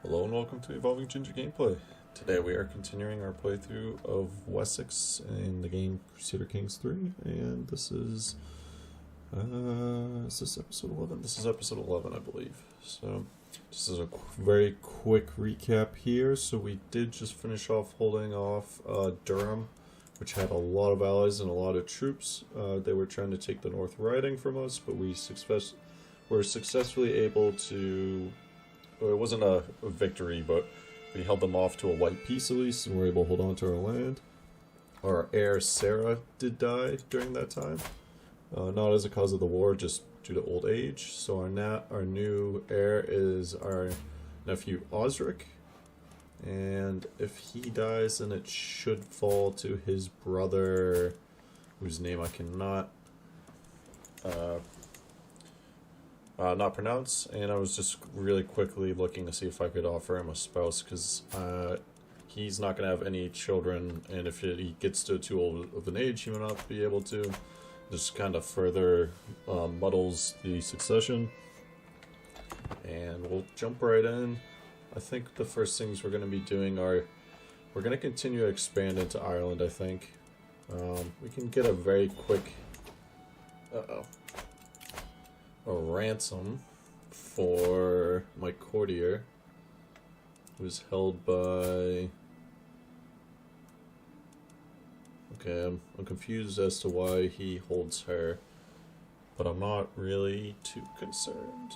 Hello and welcome to Evolving Ginger Gameplay. Today we are continuing our playthrough of Wessex in the game Crusader Kings 3, and this is this episode 11? This is episode 11, I believe. So, just as a very quick recap here, so we did just finish off holding off Durham, which had a lot of allies and a lot of troops. They were trying to take the North Riding from us, but we were successfully able to... Well, it wasn't a victory, but we held them off to a white peace at least, and were able to hold on to our land. Our heir, Sarah, did die during that time. Not as a cause of the war, just due to old age. So our new heir is our nephew, Osric. And if he dies, then it should fall to his brother, whose name I cannot... not pronounce, and I was just really quickly looking to see if I could offer him a spouse, because he's not going to have any children, and if he gets to too old of an age, he will not be able to. Just kind of further muddles the succession. And we'll jump right in. I think the first things we're going to be doing are, we're going to continue to expand into Ireland, I think. We can get a very quick... a ransom for my courtier, who's held by... Okay, I'm confused as to why he holds her, but I'm not really too concerned.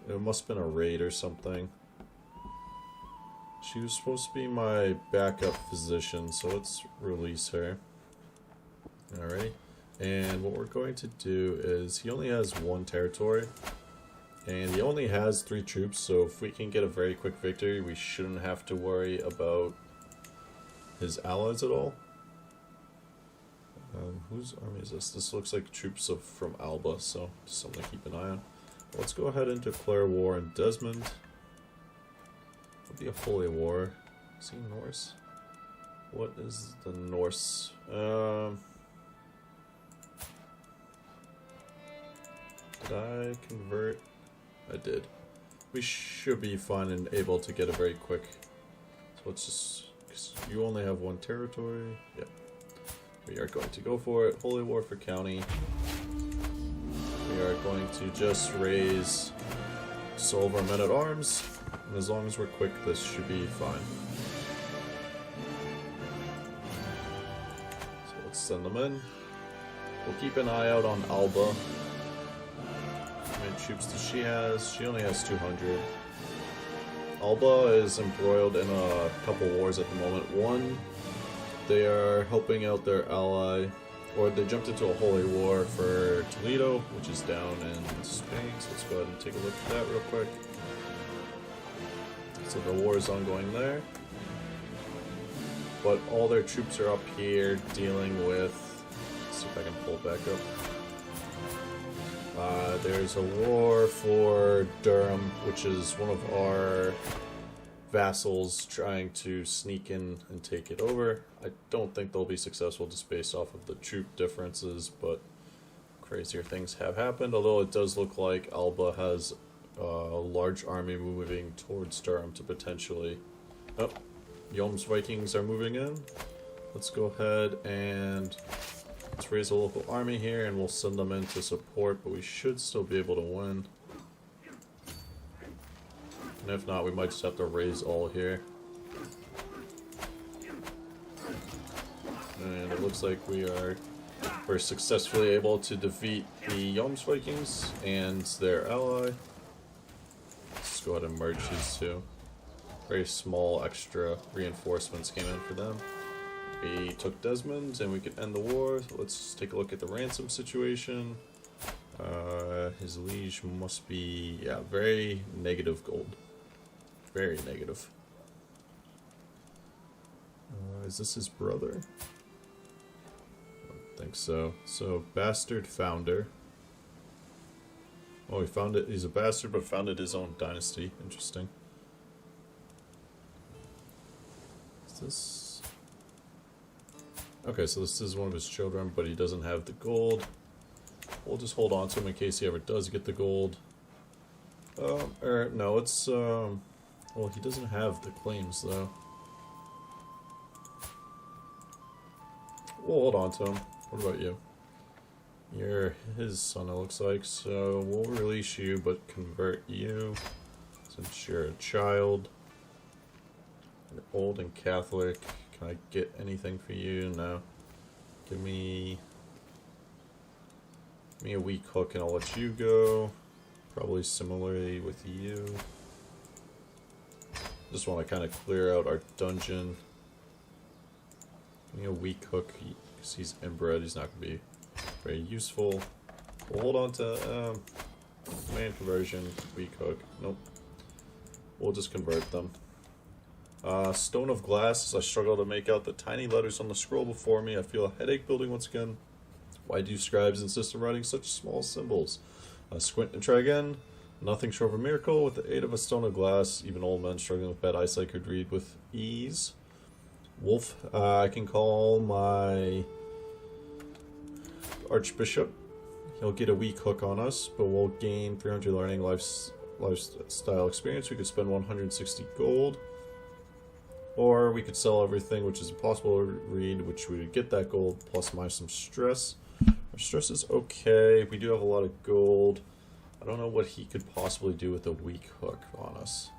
It must have been a raid or something. She was supposed to be my backup physician, so let's release her. Alright. And what we're going to do is, he only has one territory, and he only has 3 troops, so if we can get a very quick victory, we shouldn't have to worry about his allies at all. Whose army is this? This looks like troops from Alba, so just something to keep an eye on. Let's go ahead and declare war on Desmond. It'll be a holy war. Is he Norse? What is the Norse? Did I convert? I did. We should be fine and able to get a very quick. So let's just... Cause you only have 1 territory. Yep. We are going to go for it. Holy War for county. We are going to just raise all of our men at arms. And as long as we're quick, this should be fine. So let's send them in. We'll keep an eye out on Alba. How many troops does she has? She only has 200. Alba is embroiled in a couple wars at the moment. One, they are helping out their ally, or they jumped into a holy war for Toledo, which is down in Spain. So let's go ahead and take a look at that real quick. So the war is ongoing there. But all their troops are up here dealing with... Let's see if I can pull it back up. There's a war for Durham, which is one of our vassals trying to sneak in and take it over. I don't think they'll be successful just based off of the troop differences, but crazier things have happened, although it does look like Alba has a large army moving towards Durham to potentially... Oh, Yom's Vikings are moving in. Let's go ahead and... Let's raise a local army here, and we'll send them in to support, but we should still be able to win. And if not, we might just have to raise all here. And it looks like we're successfully able to defeat the Yom's Vikings and their ally. Let's go ahead and merge these two. Very small extra reinforcements came in for them. We took Desmond, and we could end the war. So let's take a look at the ransom situation. His liege must be, yeah, very negative gold. Very negative. Is this his brother? I don't think so. So, bastard founder. Oh, he found it. He's a bastard, but founded his own dynasty. Interesting. Is this... Okay, so this is one of his children, but he doesn't have the gold. We'll just hold on to him in case he ever does get the gold. No, it's, well, he doesn't have the claims, though. We'll hold on to him. What about you? You're his son, it looks like, so we'll release you, but convert you, since you're a child. You're old and Catholic. Can I get anything for you? No. Give me a weak hook and I'll let you go. Probably similarly with you. Just want to kind of clear out our dungeon. Give me a weak hook, because he's inbred, he's not going to be very useful. We'll hold on to command conversion, weak hook. Nope. We'll just convert them. Stone of glass, as I struggle to make out the tiny letters on the scroll before me, I feel a headache building once again. Why do scribes insist on writing such small symbols? Squint and try again. Nothing short of a miracle. With the aid of a stone of glass, even old men struggling with bad eyesight could read with ease. Wolf, I can call my Archbishop. He'll get a weak hook on us, but we'll gain 300 learning lifestyle experience. We could spend 160 gold. Or we could sell everything, which is impossible to read, which we would get that gold, plus minus some stress. Our stress is okay. We do have a lot of gold. I don't know what he could possibly do with a weak hook on us.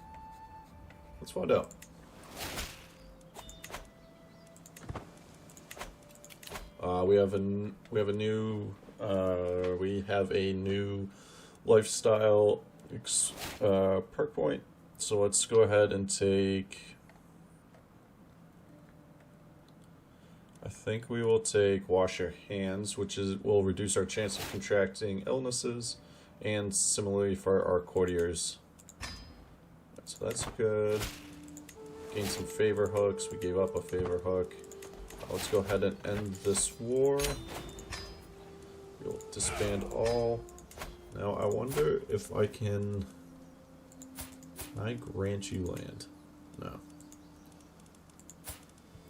Let's find out. We have a new lifestyle perk point. So let's go ahead and take. I think we will take wash your hands, which will reduce our chance of contracting illnesses, and similarly for our courtiers. So that's good. Gain some favor hooks. We gave up a favor hook. Let's go ahead and end this war. We'll disband all. Now I wonder if I can grant you land? No.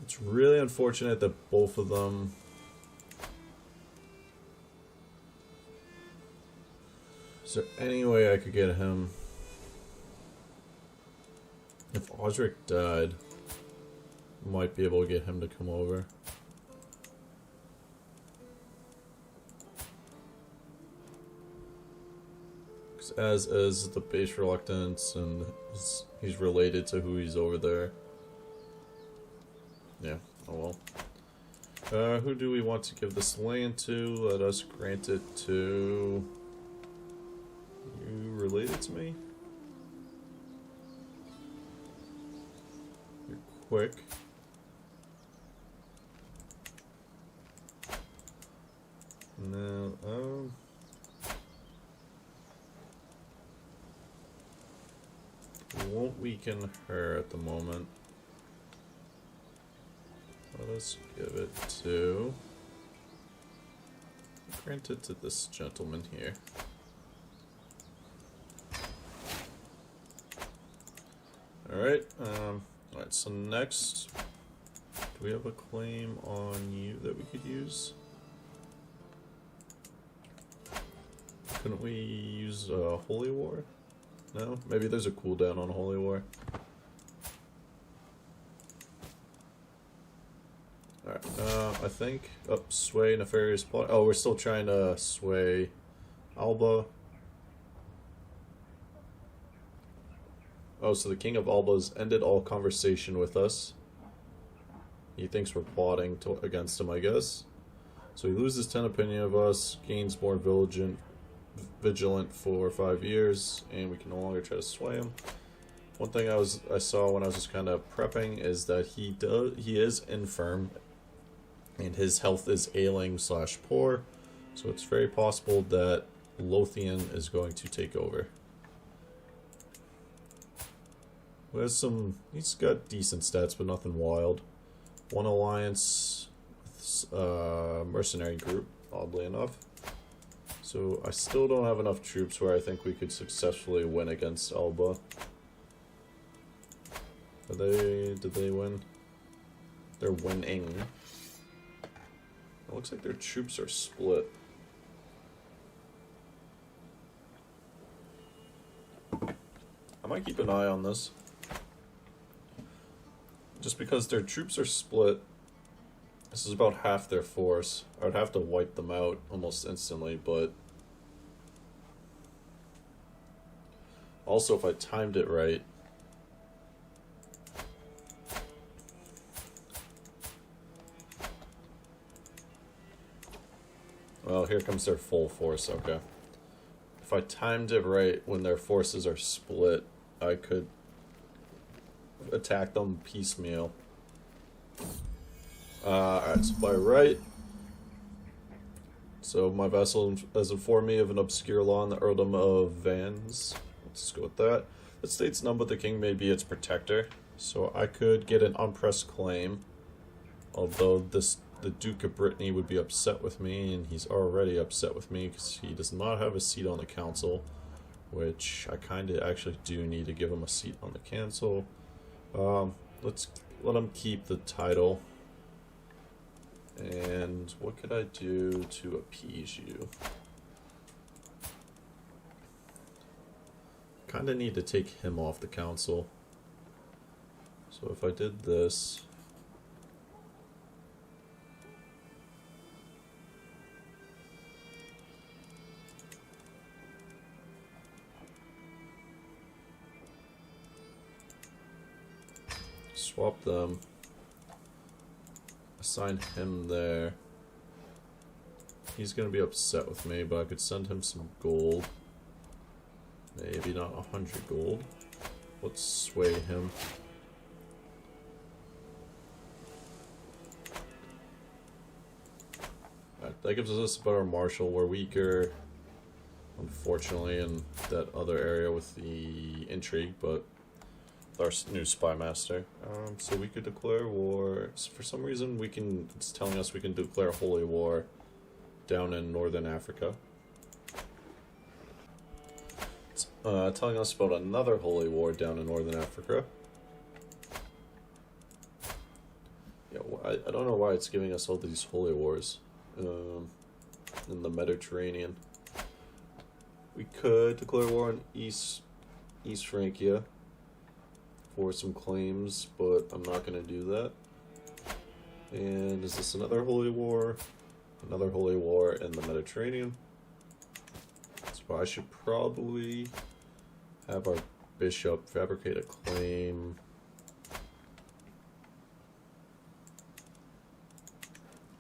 It's really unfortunate that both of them. Is there any way I could get him? If Osric died, might be able to get him to come over. Because as is the base reluctance, and he's related to who he's over there. Yeah, oh well. Who do we want to give this land to? Let us grant it to... You related to me? You're quick. No, won't weaken her at the moment. Let us give it to... Grant it to this gentleman here. Alright, alright, so next, do we have a claim on you that we could use? Couldn't we use Holy War? No? Maybe there's a cooldown on Holy War. Alright, I think... Oh, sway nefarious plot. Oh, we're still trying to sway Alba. Oh, so the King of Alba's ended all conversation with us. He thinks we're plotting against him, I guess. So he loses 10 opinion of us, gains more vigilant for 5 years, and we can no longer try to sway him. One thing I saw when I was just kind of prepping is that he is infirm, and his health is ailing / poor, so it's very possible that Lothian is going to take over. He's got decent stats, but nothing wild. One alliance with mercenary group, oddly enough. So I still don't have enough troops where I think we could successfully win against Alba. Did they win? They're winning. It looks like their troops are split. I might keep an eye on this. Just because their troops are split. This is about half their force. I'd have to wipe them out almost instantly, but... Also, if I timed it right... Well, here comes their full force, okay. If I timed it right when their forces are split, I could attack them piecemeal. Alright, supply right. So my vassal has informed me of an obscure law in the earldom of Vannes. Let's go with that. It states none but the king may be its protector. So I could get an unpressed claim. Although the Duke of Brittany would be upset with me, and he's already upset with me because he does not have a seat on the council. Which I kind of actually do need to give him a seat on the council. Let's let him keep the title. And what could I do to appease you? Kind of need to take him off the council. So if I did this... Swap them. Assign him there. He's gonna be upset with me, but I could send him some gold. Maybe not 100 gold. Let's sway him. Alright, that gives us a better marshal. We're weaker, unfortunately, in that other area with the intrigue, but our new spy master. So we could declare war. For some reason, it's telling us we can declare holy war down in northern Africa. It's telling us about another holy war down in northern Africa. Yeah, I don't know why it's giving us all these holy wars in the Mediterranean. We could declare war on East Francia for some claims, but I'm not going to do that. And is this another holy war? Another holy war in the Mediterranean. So I should probably have our bishop fabricate a claim.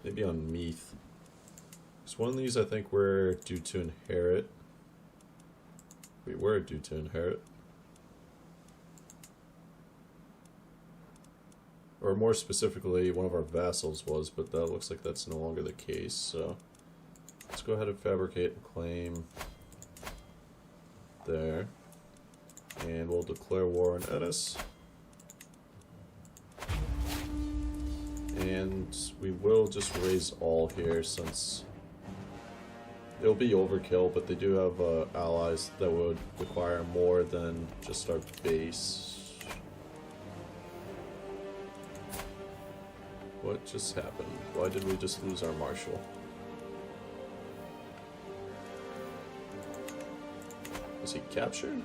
Maybe on Meath. Because one of these I think we're due to inherit. We were due to inherit. Or more specifically, one of our vassals was, but that looks like that's no longer the case, so let's go ahead and fabricate a claim there. And we'll declare war on Ennis. And we will just raise all here since it'll be overkill, but they do have allies that would require more than just our base. What just happened? Why did we just lose our marshal? Was he captured?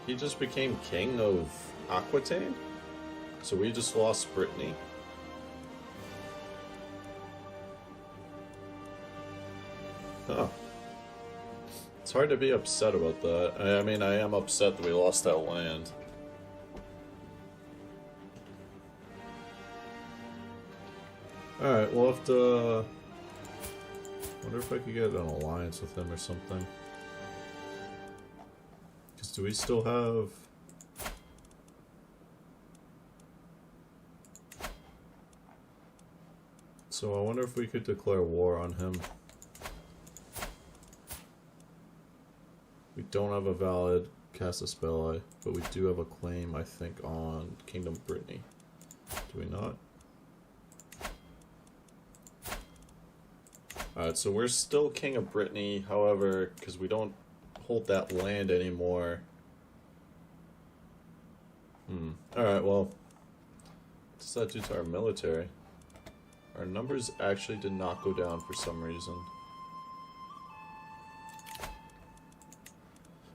He just became king of Aquitaine? So we just lost Brittany? Huh. It's hard to be upset about that. I mean, I am upset that we lost that land. Alright, we'll have to... wonder if I could get an alliance with him or something. Because do we still have... So I wonder if we could declare war on him. We don't have a valid Casus Belli, but we do have a claim, I think, on Kingdom of Brittany. Do we not? Alright, so we're still King of Brittany, however, because we don't hold that land anymore. Alright, well, what does that do to our military? Our numbers actually did not go down for some reason.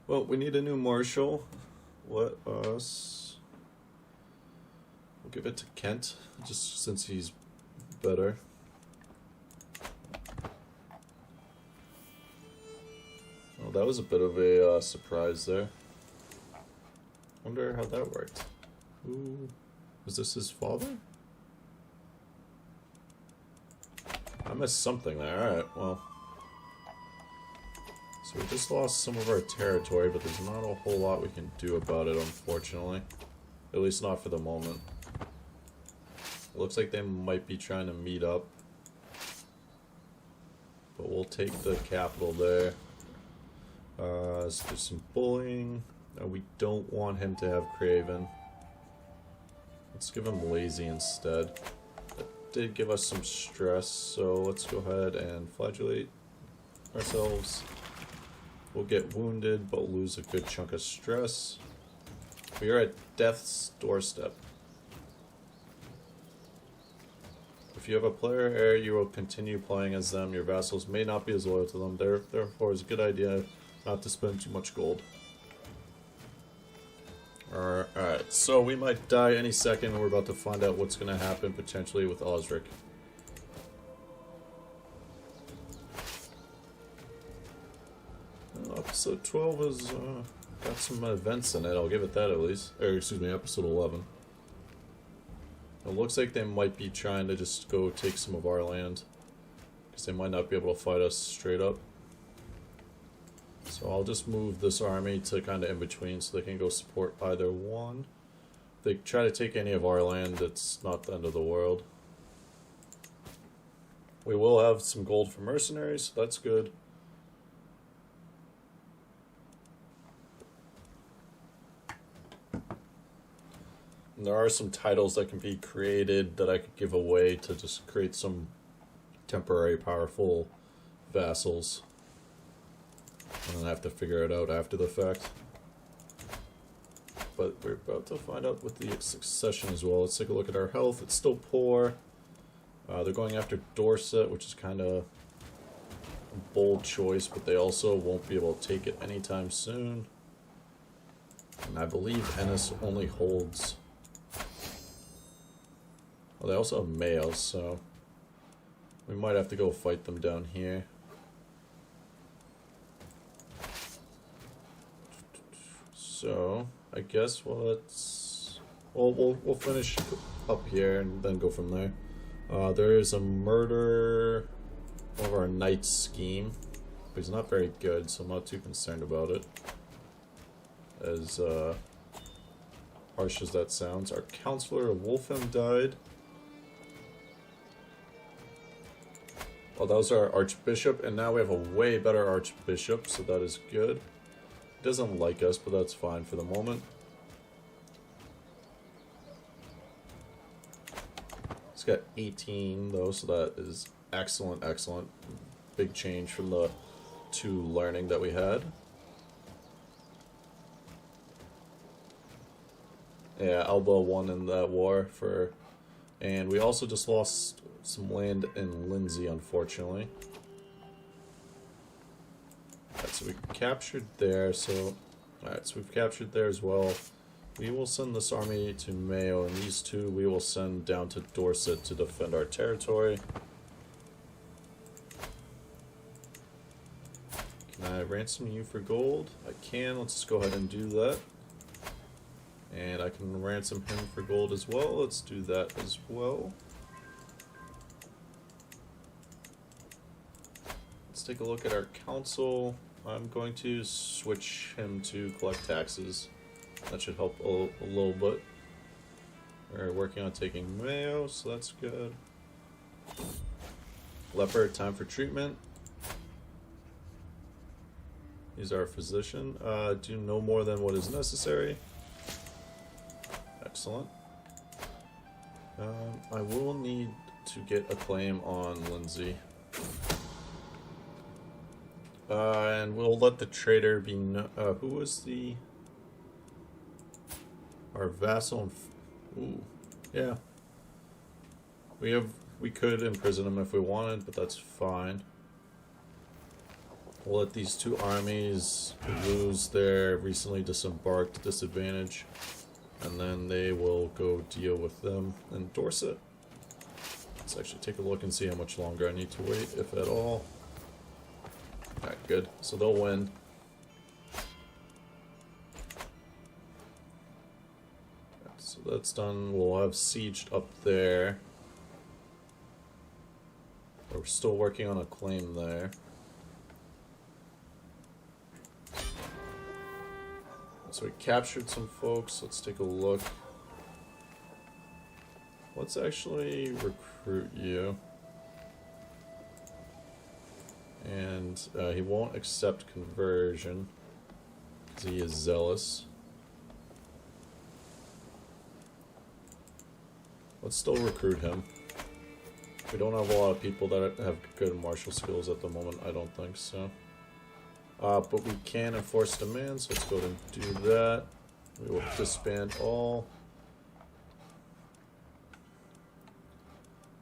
Well, we need a new marshal. Let us... We'll give it to Kent, just since he's better. Oh, that was a bit of a surprise there. Wonder how that worked. Ooh, was this his father? I missed something there. Alright, well. So we just lost some of our territory, but there's not a whole lot we can do about it, unfortunately. At least not for the moment. It looks like they might be trying to meet up. But we'll take the capital there. Let's do some bullying. We don't want him to have Craven. Let's give him Lazy instead. That did give us some stress, so let's go ahead and flagellate ourselves. We'll get wounded, but lose a good chunk of stress. We are at death's doorstep. If you have a player heir, you will continue playing as them. Your vassals may not be as loyal to them. Therefore, it's a good idea not to spend too much gold. Alright, so we might die any second. We're about to find out what's going to happen potentially with Osric. Episode 12 has got some events in it, I'll give it that at least. Or, excuse me, episode 11. It looks like they might be trying to just go take some of our land. Because they might not be able to fight us straight up. So I'll just move this army to kind of in between so they can go support either one. If they try to take any of our land, it's not the end of the world. We will have some gold for mercenaries, so that's good. And there are some titles that can be created that I could give away to just create some temporary powerful vassals. And then I have to figure it out after the fact. But we're about to find out with the succession as well. Let's take a look at our health. It's still poor. They're going after Dorset, which is kind of a bold choice, but they also won't be able to take it anytime soon. And I believe Ennis only holds... Well, they also have males, so we might have to go fight them down here. So I guess we'll finish up here and then go from there. There is a murder of our knight's scheme, but he's not very good, so I'm not too concerned about it. As harsh as that sounds, our counselor of Wolfham died. Well, that was our archbishop, and now we have a way better archbishop, so that is good. He doesn't like us, but that's fine for the moment. He's got 18 though, so that is excellent, excellent. Big change from the 2 learning that we had. Yeah, Alba won in that war and we also just lost some land in Lindsay, unfortunately. Alright, so we captured there, so... Alright, so we've captured there as well. We will send this army to Mayo, and these 2 we will send down to Dorset to defend our territory. Can I ransom you for gold? I can, let's just go ahead and do that. And I can ransom him for gold as well, let's do that as well. Let's take a look at our council. I'm going to switch him to collect taxes. That should help a little bit. We're working on taking Mayo, so that's good. Leopard, time for treatment. He's our physician. Do no more than what is necessary. Excellent. I will need to get a claim on Lindsay. And we'll let the trader be who was our vassal? Ooh, yeah. We could imprison him if we wanted, but that's fine. We'll let these two armies lose their recently disembarked disadvantage, and then they will go deal with them in Dorset. Let's actually take a look and see how much longer I need to wait, if at all. Alright, good. So they'll win. So that's done. We'll have sieged up there. We're still working on a claim there. So we captured some folks. Let's take a look. Let's actually recruit you. And he won't accept conversion because he is zealous. Let's still recruit him. We don't have a lot of people that have good martial skills at the moment, I don't think so. But we can enforce demands, so let's go ahead and do that. We will disband all.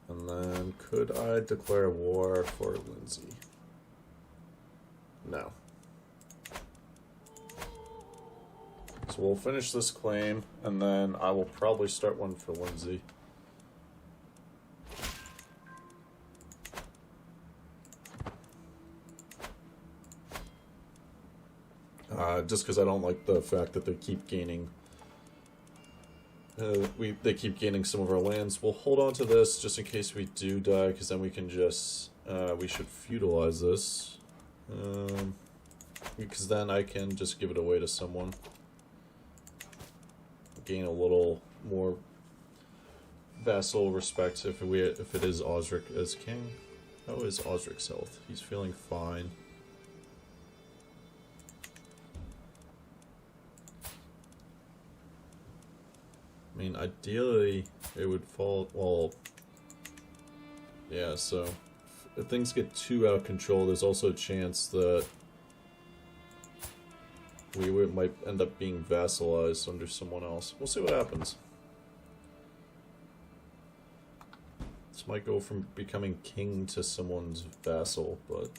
And then, could I declare war for Lindsay? No. So we'll finish this claim, and then I will probably start one for Lindsay. Just because I don't like the fact that they keep gaining. They keep gaining some of our lands. We'll hold on to this just in case we do die, because then we can just we should feudalize this, because then I can just give it away to someone, gain a little more vassal respect if it is Osric as king. How is Osric's health? He's feeling fine. I mean, ideally, it would fall, well, yeah, so if things get too out of control, there's also a chance that we might end up being vassalized under someone else. We'll see what happens. This might go from becoming king to someone's vassal, but...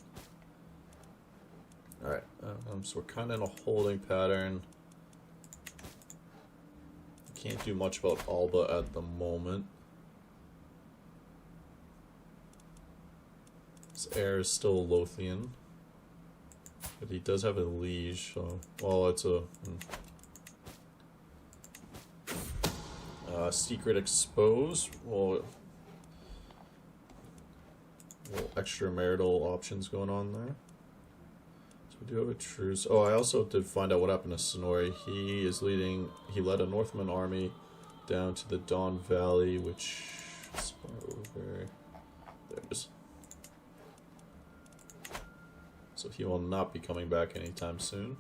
Alright, so we're kind of in a holding pattern. Can't do much about Alba at the moment. His heir is still Lothian, but he does have a liege, so... Well, it's a... secret expose. Well, little extramarital options going on there. So we do have a truce. Oh, I also did find out what happened to Sonori. He led a Northman army down to the Don Valley, which is over there. There it is. So he will not be coming back anytime soon.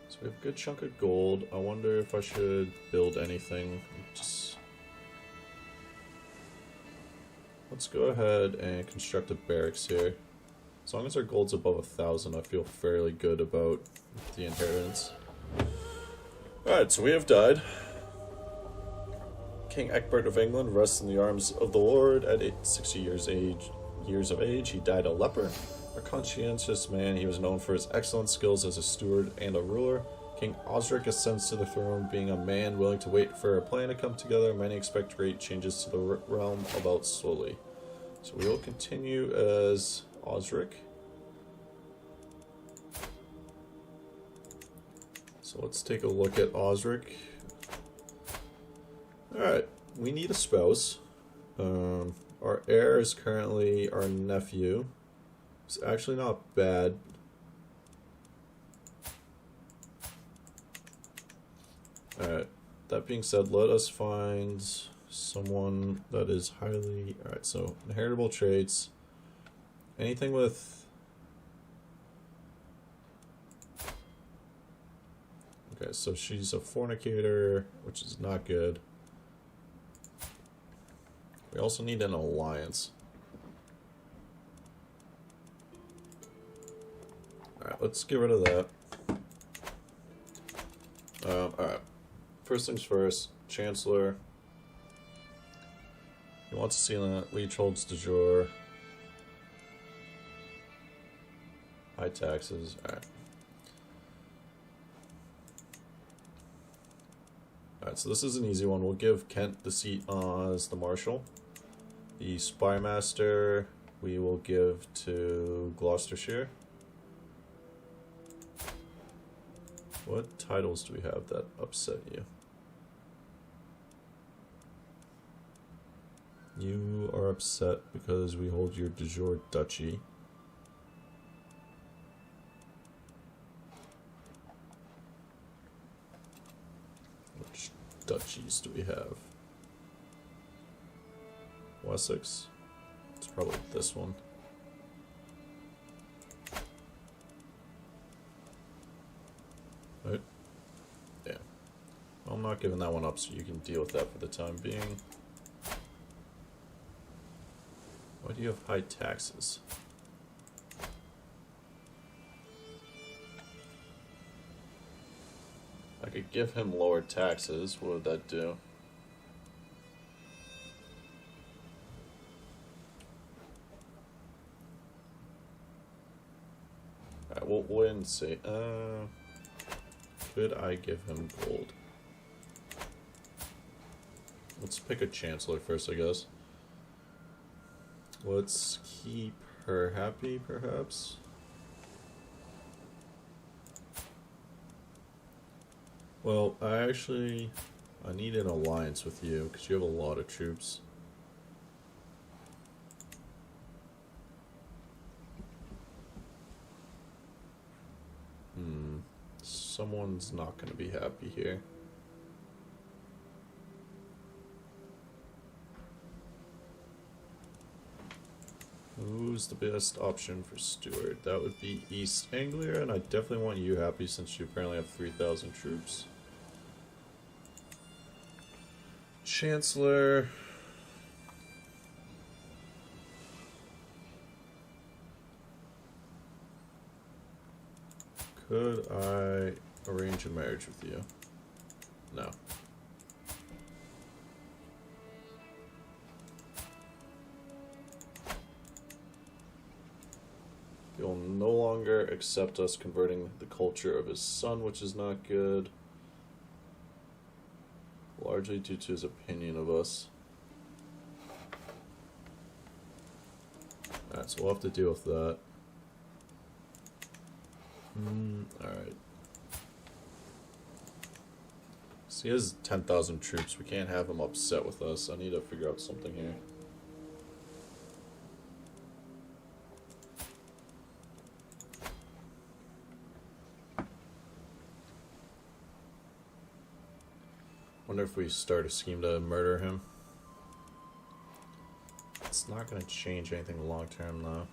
So we have a good chunk of gold. I wonder if I should build anything. Let's go ahead and construct a barracks here. As long as our gold's above 1,000, I feel fairly good about the inheritance. Alright, so we have died. King Ecgberht of England rests in the arms of the Lord at 60 years of age. He died a leper. A conscientious man, he was known for his excellent skills as a steward and a ruler. King Osric ascends to the throne, being a man willing to wait for a plan to come together. Many expect great changes to the realm about slowly. So we will continue as Osric. So let's take a look at Osric. Alright, we need a spouse. Our heir is currently our nephew. It's actually not bad. Alright, that being said, let us find someone that is highly... Alright, so inheritable traits. Anything with... Okay, so she's a fornicator, which is not good. We also need an alliance. Alright, let's get rid of that. Alright. First things first, Chancellor. He wants to see that. Leech holds de jure. High taxes. Alright. Alright, so this is an easy one. We'll give Kent the seat as the Marshal. The Spymaster we will give to Gloucestershire. What titles do we have that upset you? You are upset because we hold your de jure duchy. Which duchies do we have? Wessex? It's probably this one. Right? Yeah. Well, I'm not giving that one up so you can deal with that for the time being. Why do you have high taxes? I could give him lower taxes. What would that do? Alright, we'll wait and see. Could I give him gold? Let's pick a chancellor first, I guess. Let's keep her happy, perhaps. Well, I need an alliance with you, because you have a lot of troops. Someone's not going to be happy here. Who's the best option for Stuart? That would be East Anglia, and I definitely want you happy since you apparently have 3,000 troops. Chancellor. Could I arrange a marriage with you? No. He'll no longer accept us converting the culture of his son, which is not good. Largely due to his opinion of us. Alright, so we'll have to deal with that. Alright. So he has 10,000 troops. We can't have him upset with us. I need to figure out something here. Wonder if we start a scheme to murder him. It's not going to change anything long term, though.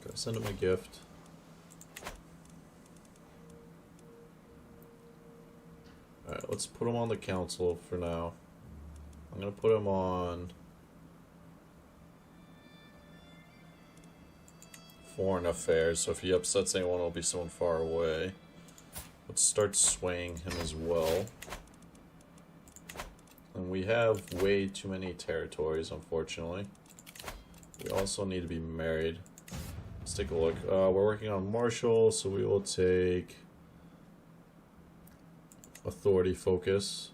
Gotta send him a gift. Alright, let's put him on the council for now. I'm gonna put him on foreign affairs, so if he upsets anyone, it'll be someone far away. Let's start swaying him as well. And we have way too many territories, unfortunately. We also need to be married. Let's take a look. We're working on Marshall, so we will take authority focus.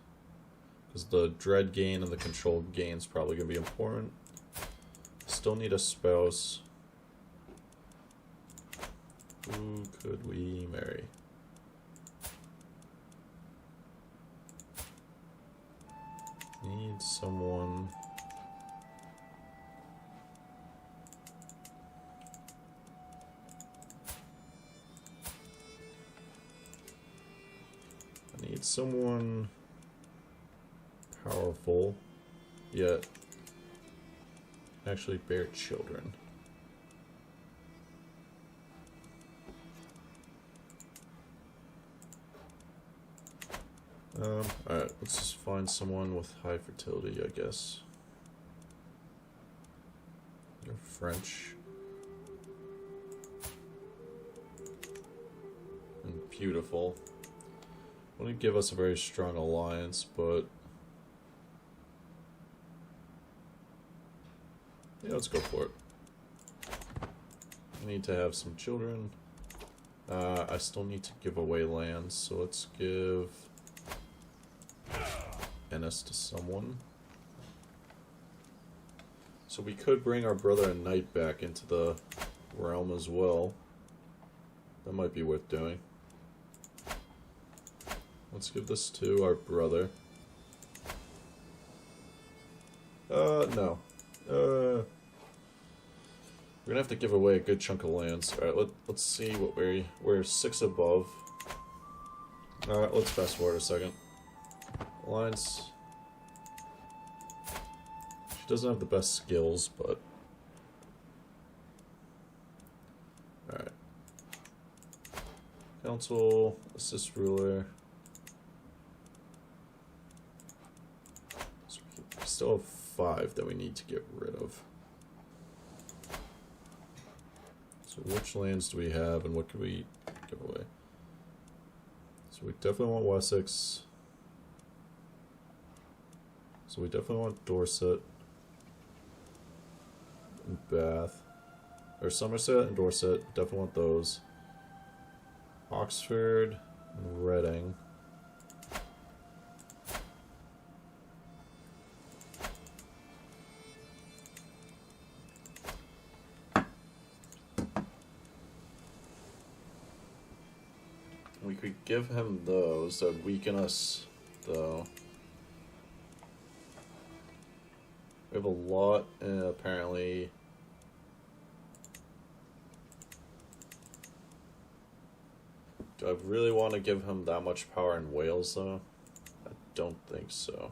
Because the dread gain and the control gain is probably going to be important. Still need a spouse. Who could we marry? Need someone. I need someone powerful, yet actually bear children. Alright, let's just find someone with high fertility, I guess. You're French. And beautiful. Wouldn't give us a very strong alliance, but Yeah, let's go for it. I need to have some children. I still need to give away lands, so let's give Ennis to someone. So we could bring our brother and knight back into the realm as well. That might be worth doing. Let's give this to our brother. No. We're gonna have to give away a good chunk of lands. Alright, let's see what we're 6 above. Alright, let's fast forward a second. Alliance. She doesn't have the best skills, but... Alright. Council, assist ruler. So we still have 5 that we need to get rid of. So which lands do we have and what can we give away? So we definitely want Wessex. So we definitely want Dorset and Bath. Or Somerset and Dorset, definitely want those. Oxford and Reading. We could give him those. That would weaken us, though. We have a lot, apparently. Do I really want to give him that much power in Wales, though? I don't think so.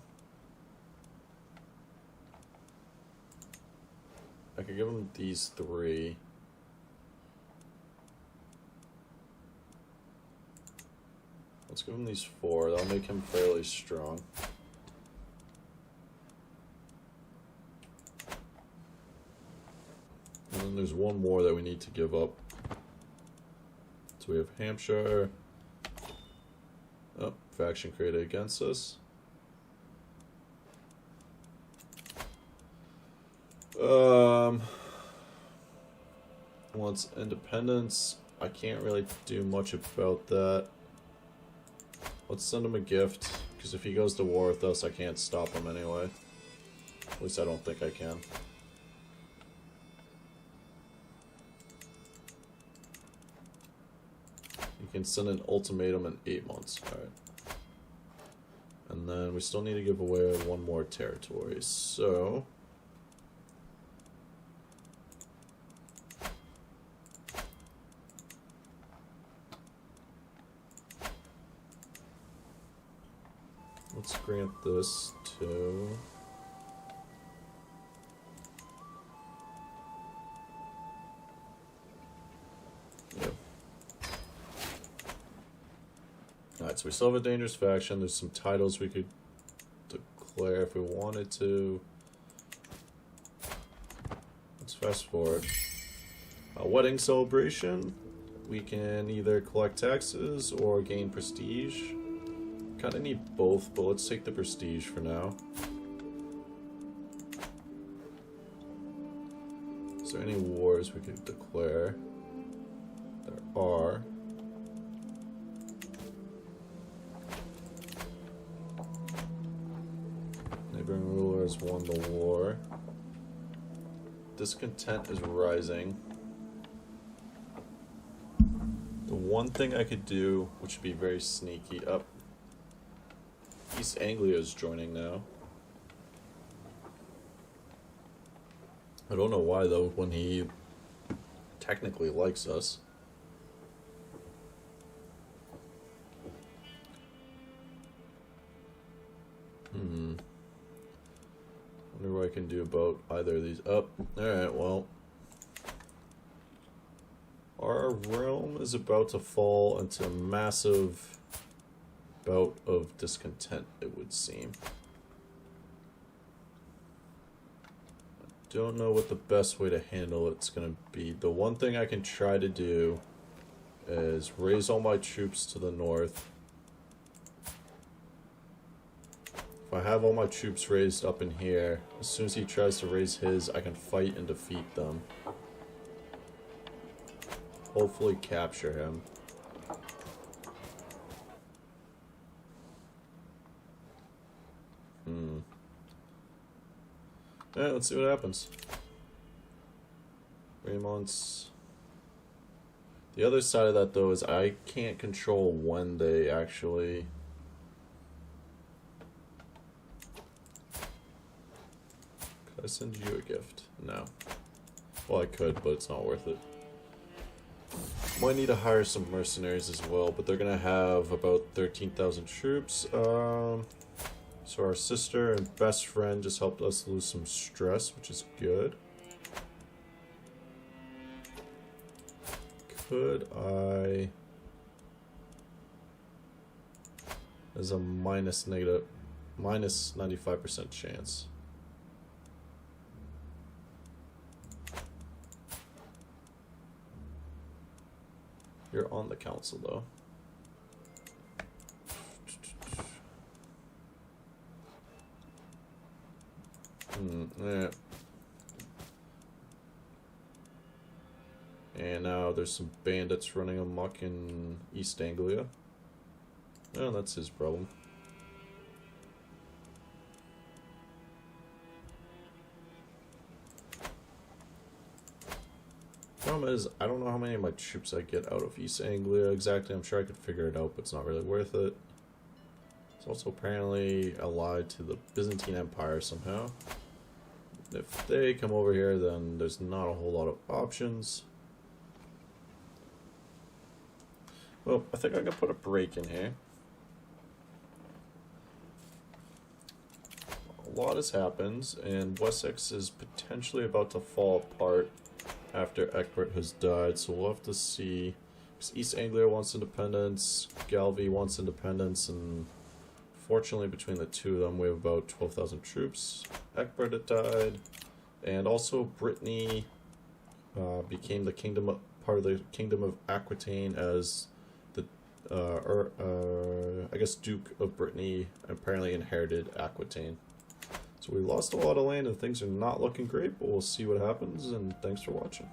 I could give him these 3. Let's give him these 4. That'll make him fairly strong. And then there's one more that we need to give up. So we have Hampshire. Oh, faction created against us. Wants independence. I can't really do much about that. Let's send him a gift, because if he goes to war with us, I can't stop him anyway. At least I don't think I can. You can send an ultimatum in 8 months. Alright. And then we still need to give away 1 more territory, so... Let's grant this to... Yeah. Alright, so we still have a dangerous faction. There's some titles we could declare if we wanted to. Let's fast forward. A wedding celebration. We can either collect taxes or gain prestige. Kinda need both, but let's take the prestige for now. Is there any wars we could declare? There are. Neighboring rulers won the war. Discontent is rising. The one thing I could do, which would be very sneaky, up. East Anglia is joining now. I don't know why though, when he technically likes us. Wonder what I can do about either of these. Oh, alright, well. Our realm is about to fall into a massive bout of discontent, it would seem. I don't know what the best way to handle it's going to be. The one thing I can try to do is raise all my troops to the north. If If I have all my troops raised up in here, as soon as he tries to raise his, I can fight and defeat them. Hopefully capture him. Yeah, let's see what happens. 3 months. The other side of that, though, is I can't control when they actually... Could I send you a gift? No. Well, I could, but it's not worth it. Might need to hire some mercenaries as well, but they're gonna have about 13,000 troops. So our sister and best friend just helped us lose some stress, which is good. Could I... There's a minus 95% chance. You're on the council, though. Yeah. And now there's some bandits running amok in East Anglia. Oh, that's his problem. Problem is, I don't know how many of my troops I get out of East Anglia exactly. I'm sure I could figure it out, but it's not really worth it. It's also apparently allied to the Byzantine Empire somehow. If they come over here, then there's not a whole lot of options. Well, I think I can put a break in here. A lot has happened, and Wessex is potentially about to fall apart after Ecgberht has died, so we'll have to see. Because East Anglia wants independence, Galvey wants independence, and fortunately between the two of them we have about 12,000 troops. Ecgberht had died, and also Brittany became the kingdom, part of the kingdom of Aquitaine as the, I guess Duke of Brittany apparently inherited Aquitaine. So we lost a lot of land and things are not looking great, but we'll see what happens, and thanks for watching.